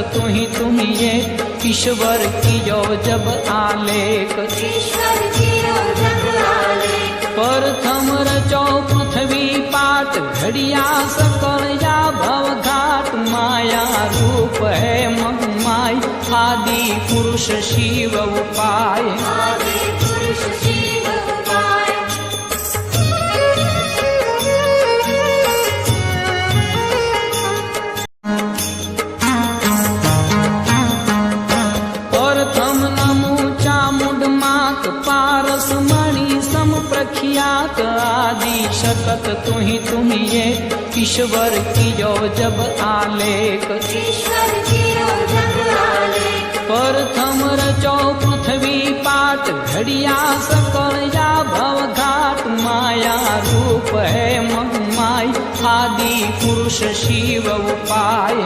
तुम ये ईश्वर कियो जब आलेख। प्रथम रचो पृथ्वी पाट घड़िया सकल या भव घाट। माया रूप है महमाई आदि पुरुष शिव उपाय। प्रथम नमो चामुंड मात पारस मणि सम प्रख्यात। आदि शकत तुम ये ईश्वर कियो जब आलेख। प्रथम रचो पृथ्वी पाट घड़िया सकल या भव घाट। माया रूप है महमाई आदि पुरुष शिव उपाय।